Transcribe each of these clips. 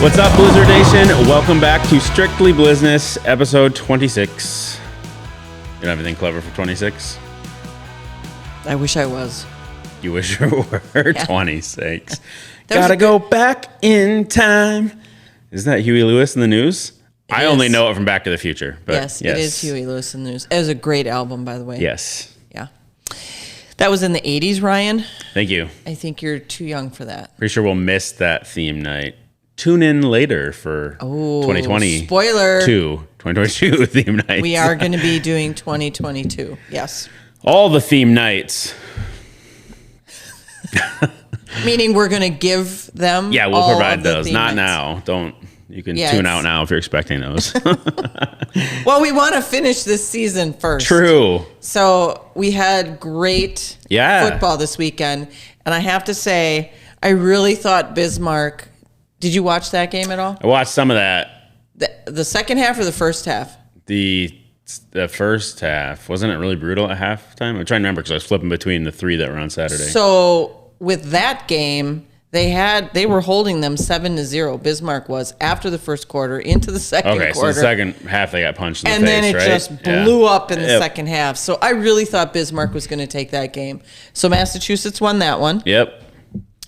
What's up, Blizzard Nation? Welcome back to Strictly Blizzness, episode 26. You don't have anything clever for 26? I wish I was. You wish you were 26. That Gotta go back in time. Isn't that Huey Lewis in the news? I only know it from Back to the Future. But yes, it is Huey Lewis in the news. It was a great album, by the way. Yes. Yeah. That was in the 80s, Ryan. Thank you. I think you're too young for that. Pretty sure we'll miss that theme night. Tune in later for 2020. Spoiler. 2022 theme nights. We are going to be doing 2022. Yes. All the theme nights. Meaning we're going to give them. Yeah, we'll all provide of the those. theme Not nights. now. You can tune out now if you're expecting those. Well, we want to finish this season first. True. So we had great football this weekend. And I have to say, I really thought Bismarck. Did you watch that game at all? I watched some of that. The second half or the first half? The first half. Wasn't it really brutal at halftime? I'm trying to remember because I was flipping between the three that were on Saturday. So with that game, they were holding them 7-0. Bismarck was after the first quarter into the second quarter. Okay, so the second half they got punched in the face, and then it right? just blew up in the second half. So I really thought Bismarck was going to take that game. So Massachusetts won that one. Yep.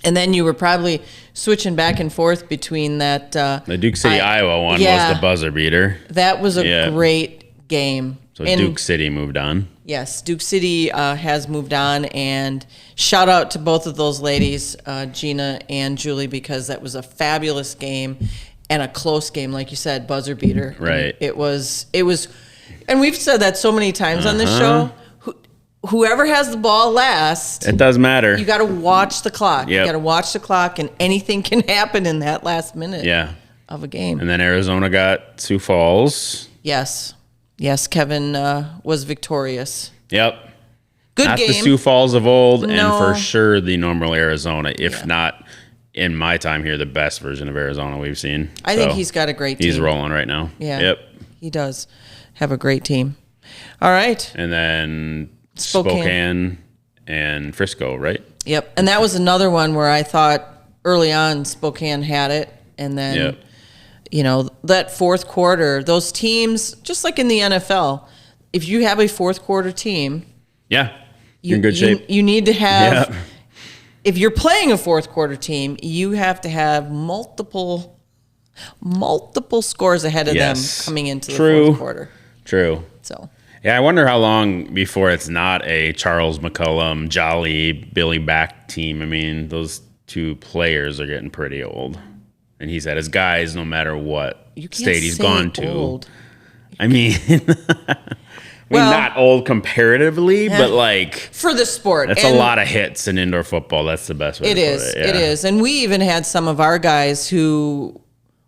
And then you were probably switching back and forth between that. The Duke City, Iowa one was the buzzer beater. That was a great game. So Duke City moved on. Yes, Duke City has moved on, and shout out to both of those ladies, Gina and Julie, because that was a fabulous game and a close game, like you said, buzzer beater. Right. And it was, and we've said that so many times on this show. Whoever has the ball last, it does matter. You got to watch the clock. Yep. You got to watch the clock, and anything can happen in that last minute of a game. And then Arizona got Sioux Falls. Yes, Kevin was victorious. Yep. Good not game. Not the Sioux Falls of old, No. and for sure the normal Arizona, if not, in my time here, the best version of Arizona we've seen. I think he's got a great team. He's rolling right now. Yeah. Yep. He does have a great team. All right. And then Spokane and Frisco, right? Yep. And that was another one where I thought early on Spokane had it. And then, that fourth quarter, those teams, just like in the NFL, if you have a fourth quarter team, you're in good shape. You need to have, if you're playing a fourth quarter team, you have to have multiple scores ahead of them coming into the fourth quarter. True. So. Yeah, I wonder how long before it's not a Charles McCullum, Jolly, Billy Back team. I mean, those two players are getting pretty old. And he's had his guys no matter what state he's gone to. Old. I mean, not old comparatively, but like for the sport. That's a lot of hits in indoor football. That's the best way to put it. It is. And we even had some of our guys who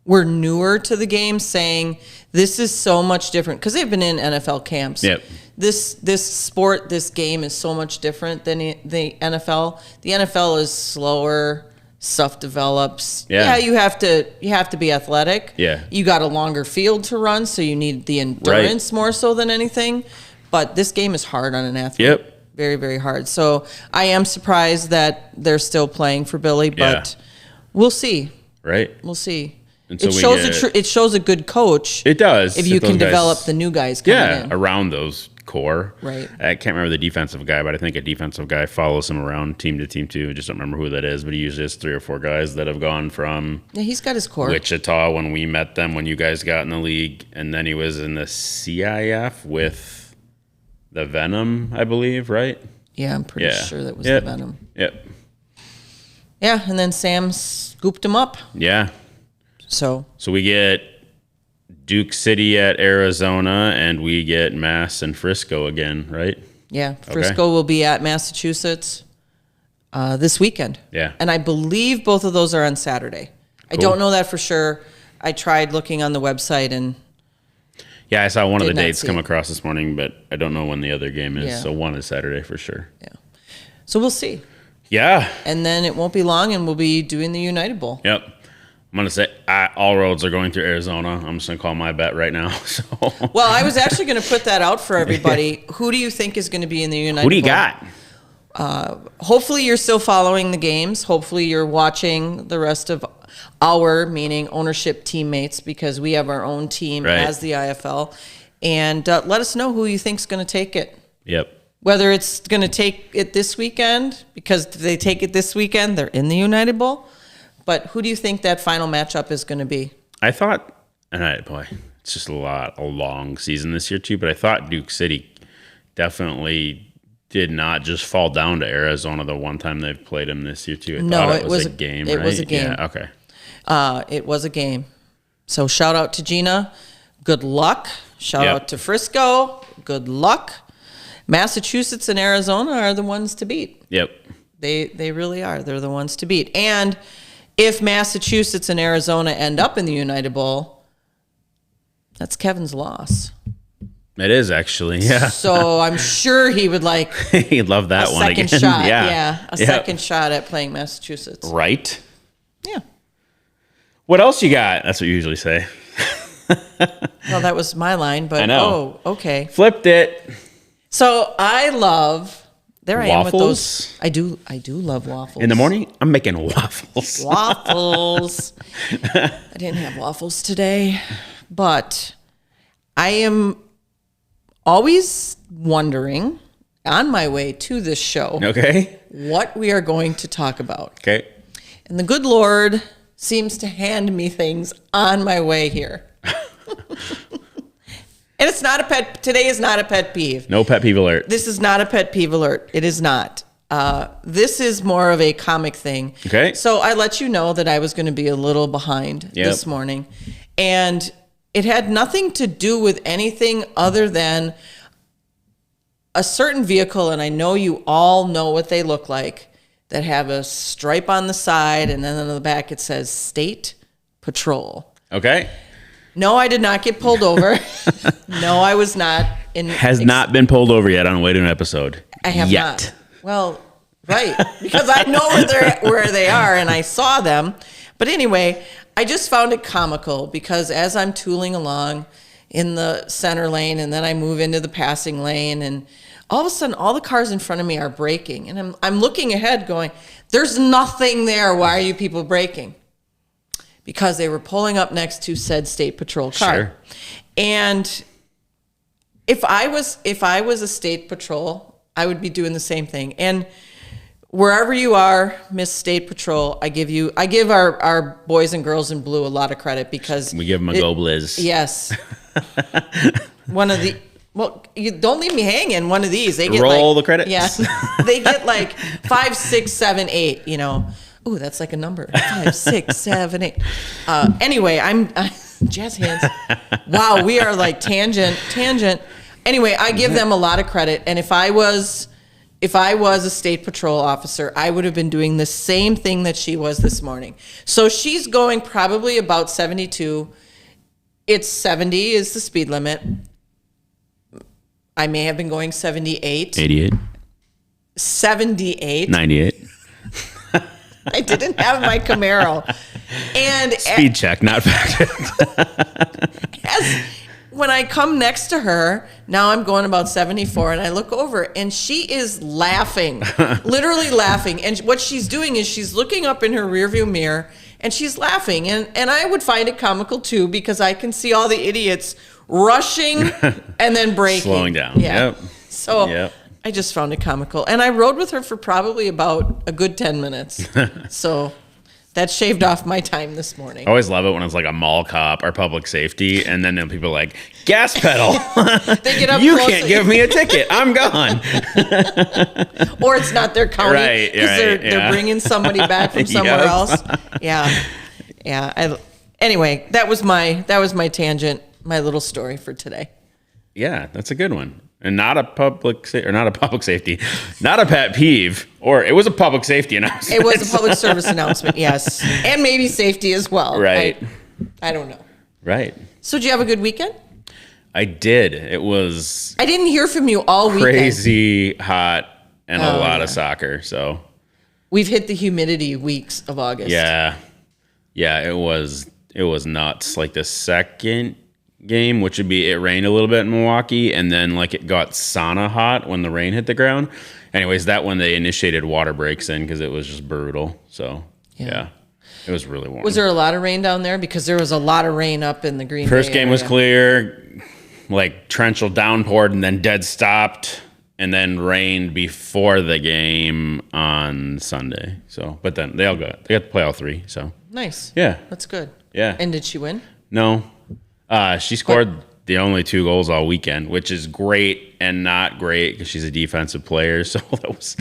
were newer to the game saying this is so much different because they've been in NFL camps. Yep. This sport, this game is so much different than the NFL. The NFL is slower. Stuff develops. Yeah, you have to be athletic. Yeah. You got a longer field to run, so you need the endurance more so than anything. But this game is hard on an athlete. Yep. Very, very hard. So I am surprised that they're still playing for Billy, but we'll see. Right. We'll see. And so it shows a good coach. It does. If you can develop the new guys coming in. Around those core. Right. I can't remember the defensive guy, but I think a defensive guy follows him around team to team too. I just don't remember who that is, but he usually has 3 or 4 guys that have gone from he's got his core. Wichita when we met them when you guys got in the league, and then he was in the CIF with the Venom, I believe, right? Yeah, I'm pretty sure that was the Venom. Yep. Yeah, and then Sam scooped him up. Yeah. So we get Duke City at Arizona, and we get Mass and Frisco again, right? Yeah, Frisco will be at Massachusetts this weekend. Yeah. And I believe both of those are on Saturday. Cool. I don't know that for sure. I tried looking on the website and I saw one of the dates come across this morning, but I don't know when the other game is. Yeah. So one is Saturday for sure. Yeah. So we'll see. Yeah. And then it won't be long, and we'll be doing the United Bowl. Yep. I'm going to say all roads are going through Arizona. I'm just going to call my bet right now. So. Well, I was actually going to put that out for everybody. Who do you think is going to be in the United Bowl? Who do you got? Hopefully you're still following the games. Hopefully you're watching the rest of our, meaning ownership teammates, because we have our own team Right. as the IFL. And let us know who you think's going to take it. Yep. Whether it's going to take it this weekend, because if they take it this weekend, they're in the United Bowl. But who do you think that final matchup is going to be? I thought, boy, it's just a long season this year too. But I thought Duke City definitely did not just fall down to Arizona the one time they've played them this year too. I thought it was a game. It right? was a game. Yeah. Okay. It was a game. So shout out to Gina. Good luck. Shout out to Frisco. Good luck. Massachusetts and Arizona are the ones to beat. Yep. They really are. They're the ones to beat. And if Massachusetts and Arizona end up in the United Bowl, that's Kevin's loss. It is actually, yeah. So I'm sure he would like He'd love that one again. Shot. Yeah. A second shot at playing Massachusetts. Right. Yeah. What else you got? That's what you usually say. Well, that was my line, but I know. oh, okay. Flipped it. So I love I am with Waffles? those. I do love waffles. In the morning, I'm making waffles. Waffles. I didn't have waffles today, but I am always wondering on my way to this show Okay. what we are going to talk about. Okay. And the good Lord seems to hand me things on my way here. And it's not today is not a pet peeve. No pet peeve alert. This is not a pet peeve alert. It is not. This is more of a comic thing. Okay. So I let you know that I was going to be a little behind this morning. And it had nothing to do with anything other than a certain vehicle, and I know you all know what they look like, that have a stripe on the side, and then on the back it says State Patrol. Okay. No, I did not get pulled over. No, I was not. Has not been pulled over yet on the way to an episode. I have yet. not. Well, right, because I know where they are, and I saw them. But anyway, I just found it comical because as I'm tooling along in the center lane, and then I move into the passing lane, and all of a sudden, all the cars in front of me are braking, and I'm looking ahead, going, "There's nothing there. Why are you people braking?" Because they were pulling up next to said State Patrol car. Sure. And if I was a State Patrol, I would be doing the same thing. And wherever you are, Miss State Patrol, I give our boys and girls in blue a lot of credit because We give them a go Blizz. Yes. You don't leave me hanging. One of these, they get Roll the credits. Yeah, they get like 5, 6, 7, 8. You know, ooh, that's like a number. 5, 6, 7, 8. Anyway, I'm jazz hands. Wow, we are like tangent. Anyway, I give them a lot of credit, and if I was a State Patrol officer, I would have been doing the same thing that she was this morning. So she's going probably about 72. It's 70 is the speed limit. I may have been going 78. 88. 78. 98. I didn't have my Camaro. And Speed check, not fact. when I come next to her, now I'm going about 74, and I look over, and she is laughing, literally laughing. And what she's doing is she's looking up in her rearview mirror, and she's laughing. And I would find it comical, too, because I can see all the idiots rushing and then braking. Slowing down. Yeah. Yep. So Yep. I just found it comical. And I rode with her for probably about a good 10 minutes. So that shaved off my time this morning. I always love it when it's like a mall cop or public safety, and then people are like, gas pedal. They get up You close. can't give me a ticket. I'm gone. Or it's not their county Right, because they're bringing somebody back from somewhere else. Yeah. Anyway, that was my tangent, my little story for today. Yeah, that's a good one. And not a public safety, not a pet peeve, or it was a public safety announcement. It was a public service announcement, yes. And maybe safety as well. Right. I don't know. Right. So did you have a good weekend? I did. It was I didn't hear from you all weekend. crazy hot and a lot of soccer. So We've hit the humidity weeks of August. yeah, it was nuts. Like the second game, which would be it rained a little bit in Milwaukee, and then like it got sauna hot when the rain hit the ground. Anyways, that one they initiated water breaks in because it was just brutal. So yeah. It was really warm. Was there a lot of rain down there? Because there was a lot of rain up in the Green Bay First game area. was clear, like torrential downpoured, and then dead stopped, and then rained before the game on Sunday. So, but then they got to play all 3. So Nice. yeah, That's good. yeah. And did she win? No, she scored the only 2 goals all weekend, which is great and not great because she's a defensive player. So that was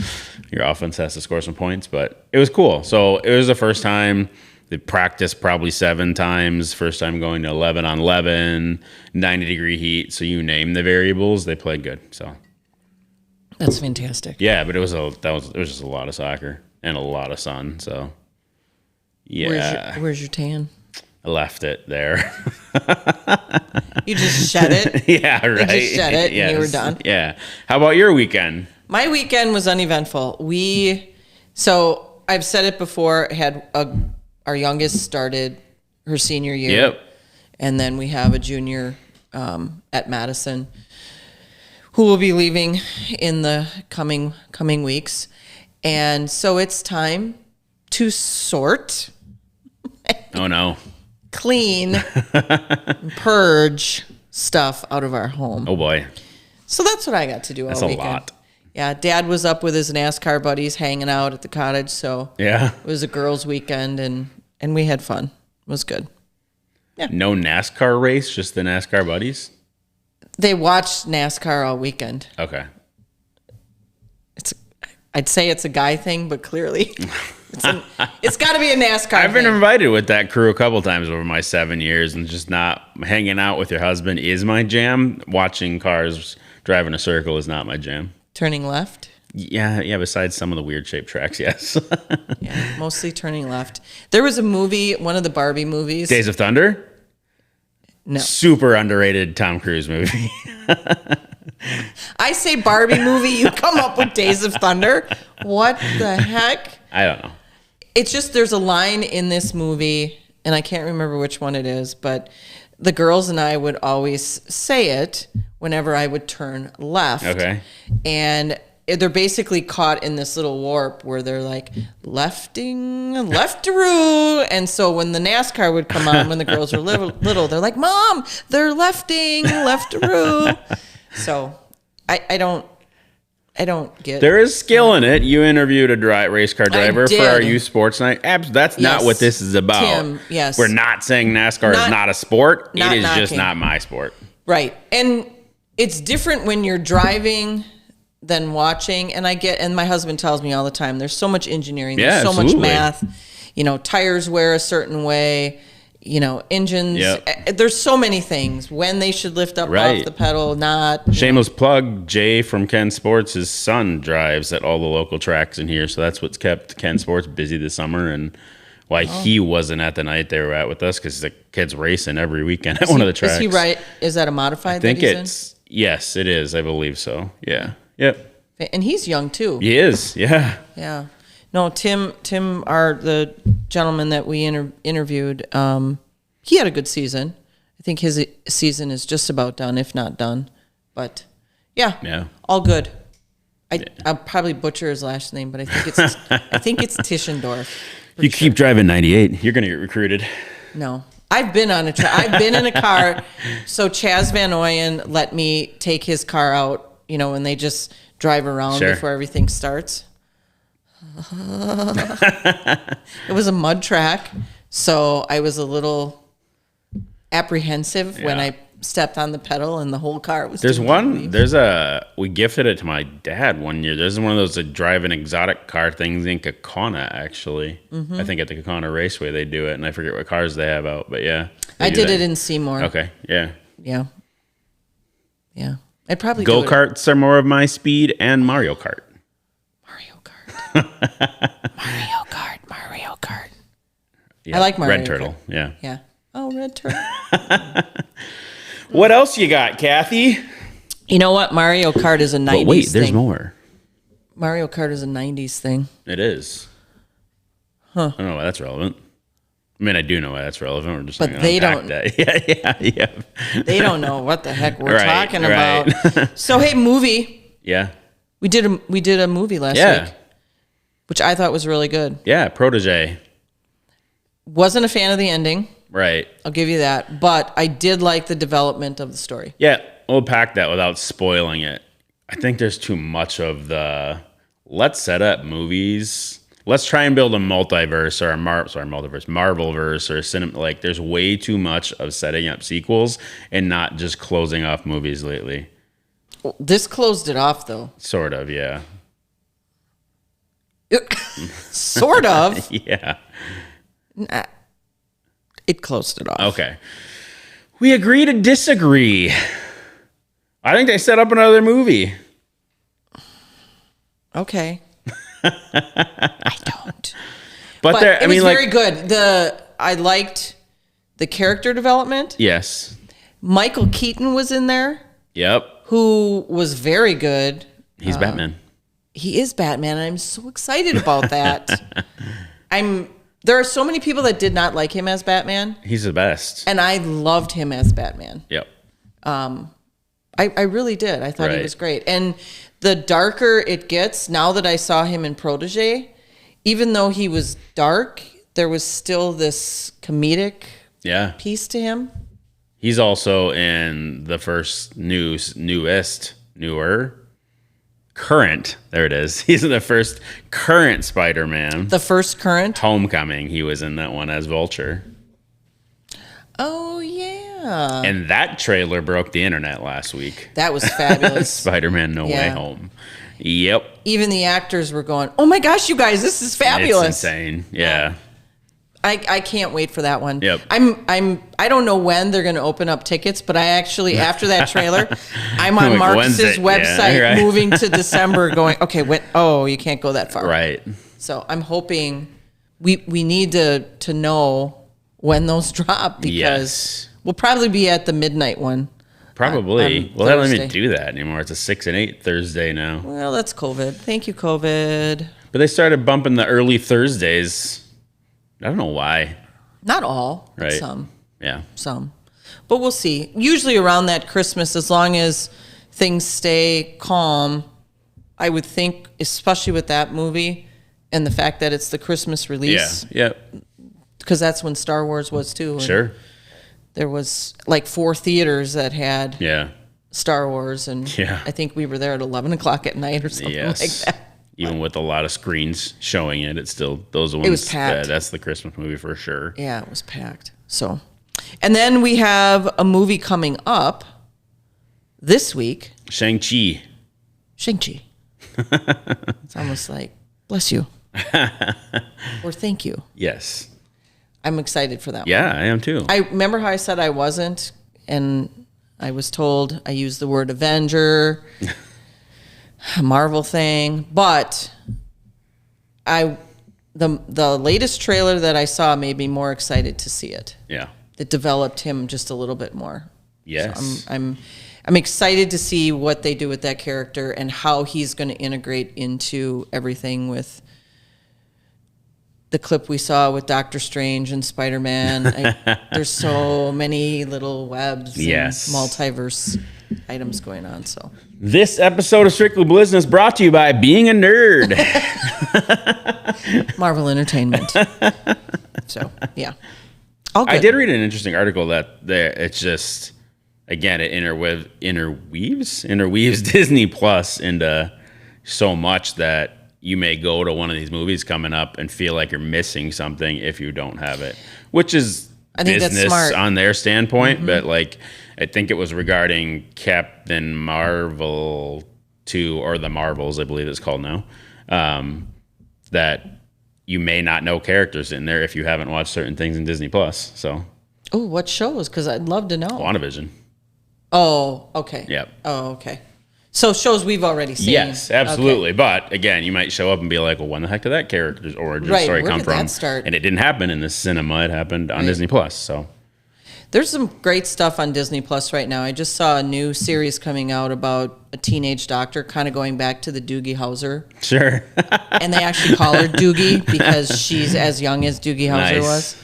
your offense has to score some points, but it was cool. So it was the first time they practiced probably 7 times. First time going to 11 on 11, 90-degree heat. So you name the variables, they played good. So That's fantastic. yeah, but it was just a lot of soccer and a lot of sun. So yeah, Where's your tan? I left it there. You just shed it. Yeah, right. You just shed it and you were done. Yeah. How about your weekend? My weekend was uneventful. So I've said it before, our youngest started her senior year. Yep. And then we have a junior at Madison who will be leaving in the coming weeks. And so it's time to sort, Oh no. clean, purge stuff out of our home. Oh boy. So that's what I got to do That's all a weekend. lot. Yeah, Dad was up with his NASCAR buddies hanging out at the cottage, so Yeah. it was a girls' weekend, and we had fun. It was good. No NASCAR race, just the NASCAR buddies? They watched NASCAR all weekend. Okay. I'd say it's a guy thing, but clearly it's got to be a NASCAR I've been thing. invited with that crew a couple times over my 7 years, and just not hanging out with your husband is my jam. Watching cars driving a circle is not my jam. Turning left? Yeah, besides some of the weird shaped tracks, yes. Yeah, mostly turning left. There was a movie, one of the Barbie movies. Days of Thunder? No. Super underrated Tom Cruise movie. I say Barbie movie, you come up with Days of Thunder. What the heck? I don't know. It's just there's a line in this movie, and I can't remember which one it is, but the girls and I would always say it whenever I would turn left. Okay. And they're basically caught in this little warp where they're like leftaroo, and so when the NASCAR would come on when the girls were little, they're like, Mom, they're leftaroo. So I don't get. There is skill in it. You interviewed a race car driver for our did. youth sports night. That's not Yes. what this is about. Tim, yes. We're not saying NASCAR is not a sport. not It is just knocking. not my sport. Right. And it's different when you're driving than watching. And my husband tells me all the time, there's so much engineering, Yeah, there's so absolutely. much math, tires wear a certain way, engines. Yep. There's so many things when they should lift up Right. off the pedal, not. Shameless plug, Jay from Ken Sports, his son drives at all the local tracks in here. So that's what's kept Ken Sports busy this summer and why he wasn't at the night they were at with us, because the kid's racing every weekend at one of the tracks. Is he right? Is that a modified I think that it's, yes, it is. I believe so. Yeah. Yep. in? And he's young too. He is. Yeah. Yeah. No, Tim, the gentleman that we interviewed, he had a good season. I think his season is just about done, if not done. But yeah, all good. I'll probably butcher his last name, but I think it's Tischendorf. You keep driving 98, you're going to get recruited. No, I've been on I've been in a car. So Chaz Van Oyen let me take his car out, when they just drive around before everything starts. It was a mud track, so I was a little apprehensive when I stepped on the pedal and the whole car was. We gifted it to my dad one year. There's one of those that drive an exotic car things in Kaukauna, actually. Mm-hmm. I think at the Kaukauna Raceway they do it, and I forget what cars they have out, but yeah. I did it in Seymour. Okay, yeah. Yeah. Yeah. I'd probably Go-karts are more of my speed, and Mario Kart. Mario Kart. Yeah. I like Mario Red Turtle, Kart. yeah. Yeah. Oh, Red Turtle. What else you got, Kathy? You know what? Mario Kart is a 90s thing. Wait, there's more. Mario Kart is a 90s thing. It is. Huh. I don't know why that's relevant. I mean, I do know why that's relevant. We're just But they don't. That. Yeah. They don't know what the heck we're Right, talking about. So, hey, movie. Yeah. We did a movie last week, which I thought was really good. Yeah, Protege. Wasn't a fan of the ending. Right. I'll give you that. But I did like the development of the story. Yeah, we'll pack that without spoiling it. I think there's too much of the let's set up movies. Let's try and build a multiverse or a Marvelverse or cinema. Like, there's way too much of setting up sequels and not just closing off movies lately. This closed it off, though. Sort of, yeah. Sort of. Yeah. Nah. It closed it off. Okay. We agree to disagree. I think they set up another movie. Okay. I don't. But it was very good. I liked the character development. Yes. Michael Keaton was in there. Yep. Who was very good. He's Batman. He is Batman, and I'm so excited about that. There are so many people that did not like him as Batman. He's the best. And I loved him as Batman. Yep. I really did. I thought he was great. And the darker it gets, now that I saw him in Protege, even though he was dark, there was still this comedic piece to him. He's also in the first current. There it is. He's in the first current Spider-Man. The first current? Homecoming. He was in that one as Vulture. Oh, yeah. And that trailer broke the internet last week. That was fabulous. Spider-Man No Way Home. Yep. Even the actors were going, oh my gosh, you guys, this is fabulous. It's insane. Yeah. I can't wait for that one. Yep. I don't know when they're going to open up tickets, but I actually, after that trailer, I'm on Marcus's website moving to December going, okay, you can't go that far. Right. So I'm hoping we need to know when those drop, because we'll probably be at the midnight one. Probably. Well, they don't even do that anymore. It's a 6 and 8 Thursday now. Well, that's COVID. Thank you, COVID. But they started bumping the early Thursdays. I don't know why. Not all. Right. Some. Yeah. Some. But we'll see. Usually around that Christmas, as long as things stay calm, I would think, especially with that movie and the fact that it's the Christmas release. Yeah. Because that's when Star Wars was too. Sure. There was like 4 theaters that had Star Wars, and I think we were there at 11 o'clock at night or something like that. Even with a lot of screens showing it, it's still those ones. It was packed. That's the Christmas movie for sure. Yeah, it was packed. So, and then we have a movie coming up this week. Shang-Chi. It's almost like, bless you. Or thank you. Yes. I'm excited for that one. Yeah, I am too. I remember how I said I wasn't, and I was told I used the word Avenger, a Marvel thing, but the latest trailer that I saw made me more excited to see it. Yeah. It developed him just a little bit more. Yes. So I'm excited to see what they do with that character and how he's going to integrate into everything with the clip we saw with Doctor Strange and Spider-Man. There's so many little webs and multiverse items going on. So this episode of Strictly Blizzness brought to you by being a nerd. Marvel Entertainment. So, yeah. I did read an interesting article that it's just, again, it interweaves Disney Plus into so much that you may go to one of these movies coming up and feel like you're missing something if you don't have it, which is business on their standpoint. Mm-hmm. But like, I think it was regarding Captain Marvel 2, or the Marvels, I believe it's called now, that you may not know characters in there if you haven't watched certain things in Disney Plus. So, what shows? Because I'd love to know. WandaVision. Oh, okay. Yep. Oh, okay. So shows we've already seen. Yes, absolutely. Okay. But again, you might show up and be like, well, when the heck did that character's origin story come from? That start? And it didn't happen in the cinema. It happened on Disney Plus. So there's some great stuff on Disney Plus right now. I just saw a new series coming out about a teenage doctor, kind of going back to the Doogie Howser. Sure. And they actually call her Doogie because she's as young as Doogie Howser was.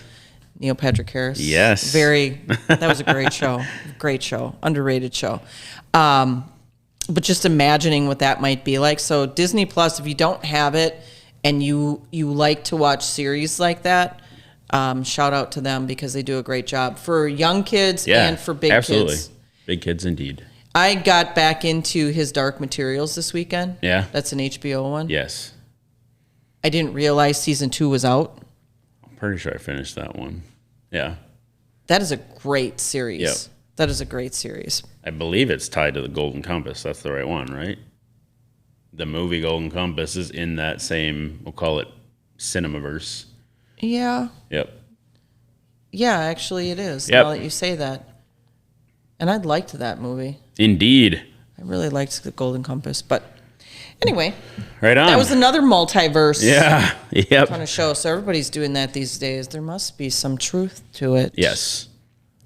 Neil Patrick Harris. Yes. That was a great show. Great show. Underrated show. But just imagining what that might be like. So Disney Plus, if you don't have it and you like to watch series like that, Shout out to them because they do a great job for young kids Yeah, and for big absolutely. kids. Big kids indeed. I got back into his Dark Materials this weekend. Yeah. That's an HBO one. Yes. I didn't realize season 2 was out. I'm pretty sure I finished that one. Yeah. That is a great series. Yep. That is a great series. I believe it's tied to the Golden Compass. That's the right one, right? The movie Golden Compass is in that same, we'll call it Cinemaverse. Yeah. Yep. Yeah, actually it is. Yep. Now that you say that. And I liked that movie. Indeed. I really liked the Golden Compass. But anyway, Right on. that was another multiverse Yeah. Yep. kind of show. So everybody's doing that these days. There must be some truth to it. Yes.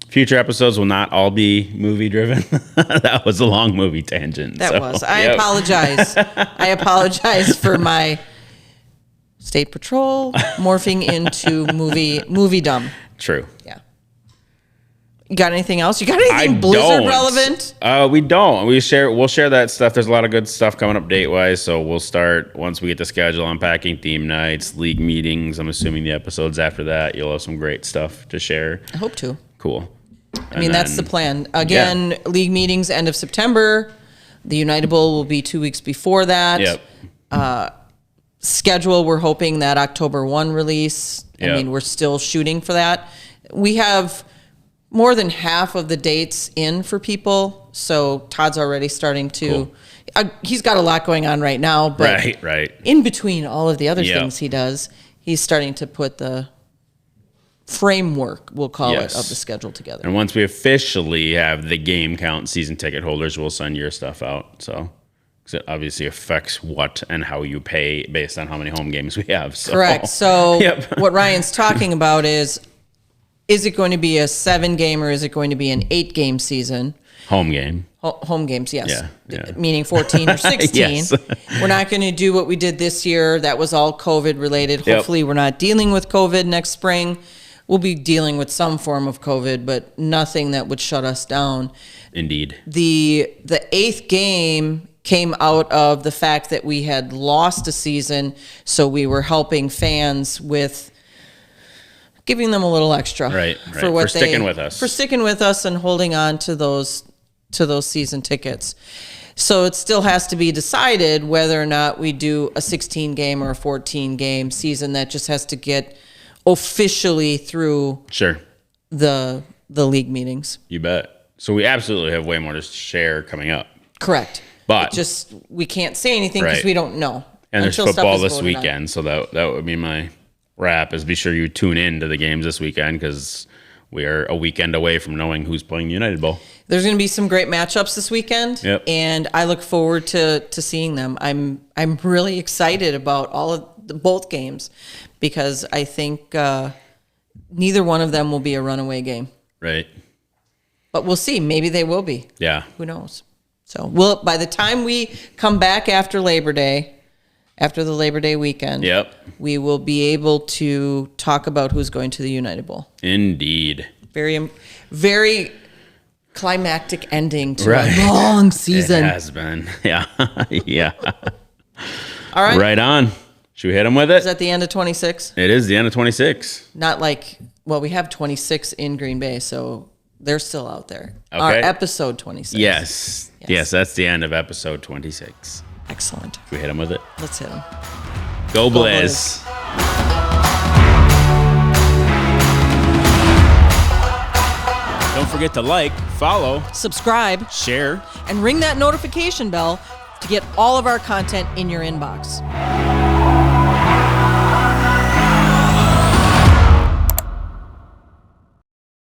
Future episodes will not all be movie driven. That was a long movie tangent. That so, was. I yep. apologize. I apologize for my State Patrol morphing into movie dumb. True. Yeah. You got anything else? You got anything Blizzard relevant? We don't. We'll share that stuff. There's a lot of good stuff coming up date wise. So we'll start once we get the schedule, unpacking theme nights, league meetings. I'm assuming the episodes after that, you'll have some great stuff to share. I hope to. Cool. I mean, that's the plan. Again, league meetings end of September. The United Bowl will be 2 weeks before that. Yep. Schedule, we're hoping that October 1 release. I Yep. mean, we're still shooting for that. We have more than half of the dates in for people. So Todd's already starting to, Cool. He's got a lot going on right now, but Right. in between all of the other Yep. things he does, he's starting to put the framework, we'll call Yes. it, of the schedule together. And once we officially have the game count season ticket holders, we'll send your stuff out. So 'cause it obviously affects what and how you pay based on how many home games we have. So. Correct. So Yep. what Ryan's talking about is it going to be a 7-game or is it going to be an 8-game season? Home game. Home games, yes. Yeah. Meaning 14 or 16. Yes. We're not going to do what we did this year. That was all COVID related. Yep. Hopefully we're not dealing with COVID next spring. We'll be dealing with some form of COVID, but nothing that would shut us down. Indeed. The 8th game came out of the fact that we had lost a season, so we were helping fans with giving them a little extra Right. for sticking with us. for sticking with us and holding on to those season tickets. So it still has to be decided whether or not we do a 16 game or a 14 game season. That just has to get officially through Sure. the league meetings. You bet. So we absolutely have way more to share coming up. Correct. But just we can't say anything because Right. we don't know. and there's until stuff football is this voted on. weekend, so that would be my wrap. Is be sure you tune in to the games this weekend because we are a weekend away from knowing who's playing the United Bowl. There's going to be some great matchups this weekend, Yep. and I look forward to seeing them. I'm really excited about both games because I think neither one of them will be a runaway game. Right. But we'll see. Maybe they will be. Yeah. Who knows? So by the time we come back after Labor Day, after the Labor Day weekend, Yep. we will be able to talk about who's going to the United Bowl. Indeed. Very, very climactic ending to Right. a long season. It has been. Yeah. Yeah. All right. Right on. Should we hit them with Is it? that the end of 26? It is the end of 26. Not like, well, we have 26 in Green Bay, so they're still out there. Okay. Our episode 26. Yes. Yes, that's the end of episode 26. Excellent. Should we hit them with it? Let's hit them. Go Blizz. Don't forget to like, follow, Subscribe share. and ring that notification bell to get all of our content in your inbox.